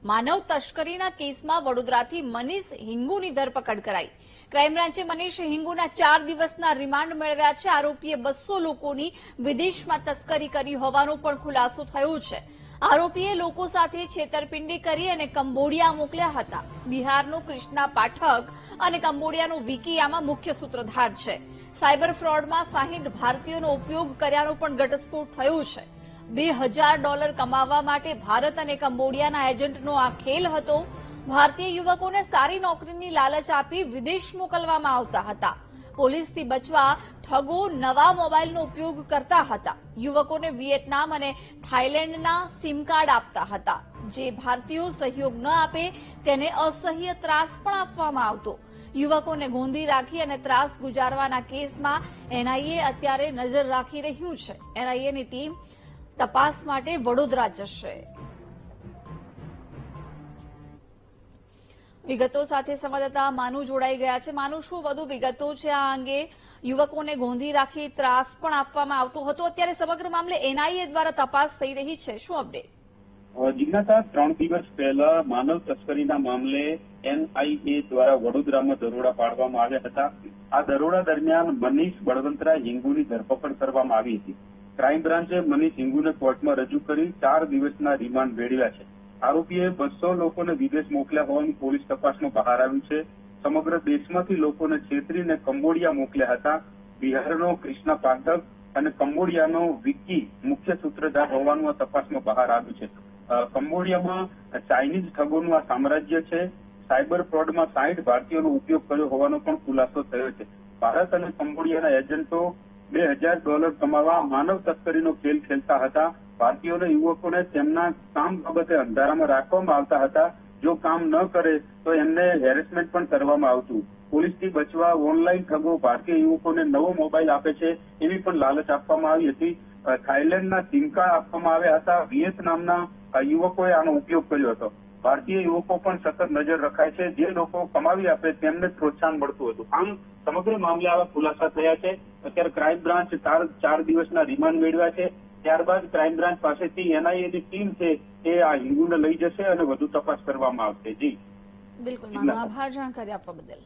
માનવ તસ્કરીના કેસમાં વડોદરાથી મનીષ હિંગુની ધરપકડ કરાઈ। ક્રાઇમ બ્રાન્ચે મનીષ હિંગુના 4 દિવસના રિમાન્ડ મેળવ્યા છે। આરોપીએ 200 લોકોની વિદેશમાં તસ્કરી કરી હોવાનો પણ ખુલાસો થયો છે। આરોપીએ લોકો સાથે છેતરપિંડી કરી અને કંબોડિયા મોકલ્યા હતા। બિહારનો કૃષ્ણા પાઠક અને કંબોડિયાનો વિકી આમાં મુખ્ય સૂત્રધાર છે। સાયબર ફ્રોડમાં 60 ભારતીયોનો ઉપયોગ કર્યાનો પણ ઘટસ્ફોટ થયો છે। $2000 કમાવવા માટે ભારત અને કંબોડિયાના એજન્ટનો આ ખેલ હતો। ભારતીય યુવકોને સારી નોકરીની લાલચ આપી વિદેશ મોકલવામાં આવતા હતા। પોલીસથી બચવા ઠગો નવા મોબાઈલનો ઉપયોગ કરતા હતા। યુવકોને વિયેતનામ અને થાઇલેન્ડના સિમ કાર્ડ આપતા હતા। જે ભારતીયો સહયોગ ન આપે તેને અસહ્ય ત્રાસ પણ આપવામાં આવતો। યુવકોને ગોંધી રાખી અને ત્રાસ ગુજારવાના કેસમાં એનઆઈએ અત્યારે નજર રાખી રહ્યું છે। એનઆઈએની ટીમ તપાસ માટે વડોદરા જશે। વિગતો સાથે સંવાદદાતા માનુ જોડાઈ ગયા છે। માનુ, શું વધુ વિગતો છે આ અંગે? યુવકોને ગોંધી રાખી ત્રાસ પણ આપવામાં આવતો હતો। અત્યારે સમગ્ર મામલે એનઆઈએ દ્વારા તપાસ થઈ રહી છે, શું અપડેટ? જિજ્ઞાસા, 3 દિવસ પહેલા માનવ તસ્કરીના મામલે એનઆઈએ દ્વારા વડોદરામાં દરોડા પાડવામાં આવ્યા હતા। આ દરોડા દરમિયાન મનીષ બળવંતરાય હિંગુની ધરપકડ કરવામાં આવી હતી। ક્રાઇમ બ્રાન્ચે મનીષ હિંગુને કોર્ટમાં રજૂ કરી 4 દિવસના રિમાન્ડ મેળવ્યા છે। આરોપીએ 200 લોકોને વિદેશ મોકલ્યા હોવાનું પોલીસ તપાસમાં બહાર આવ્યું છે। સમગ્ર દેશમાંથી લોકોને છેતરીને કંબોડિયા મોકલ્યા હતા। બિહારનો કૃષ્ણા પાઠક અને કંબોડિયાનો વિકી મુખ્ય સૂત્રધાર હોવાનું આ તપાસમાં બહાર આવ્યું છે। કંબોડિયામાં ચાઇનીઝ ઠગોનું આ સામ્રાજ્ય છે। સાયબર ફ્રોડમાં 60 ભારતીયોનો ઉપયોગ કર્યો હોવાનો પણ ખુલાસો થયો છે। ભારત અને કંબોડિયાના એજન્ટો $2000 કમાવા માનવ તસ્કરીનો ખેલ ખેલતા હતા। ભારતીયોના યુવકોને તેમના કામ બાબતે અંધારામાં રાખવામાં આવતા હતા। જો કામ ન કરે તો એમને હેરેસમેન્ટ પણ કરવામાં આવતું। પોલીસથી બચવા ઓનલાઈન ઠગો ભારતીય યુવકોને નવો મોબાઈલ આપે છે એવી પણ લાલચ આપવામાં આવી હતી। થાઇલેન્ડના સિમ કાર્ડ આપવામાં આવ્યા હતા। વિયેતનામના યુવકોએ આનો ઉપયોગ કર્યો હતો। ભારતીય યુવકો પણ સતત નજર રખાય છે। જે લોકો કમાવી આપે તેમને પ્રોત્સાહન મળતું હતું। આમ સમગ્ર મામલે આવા ખુલાસા થયા છે। અત્યારે ક્રાઇમ બ્રાન્ચ 4 દિવસના રિમાન્ડ મેળવ્યા છે। ત્યારબાદ ક્રાઇમ બ્રાન્ચ પાસેથી એનઆઈએની ટીમ છે એ આ હિંગુને લઈ જશે અને વધુ તપાસ કરવામાં આવશે। જી બિલકુલ, માનો આભાર જાણકારી આપવા બદલ।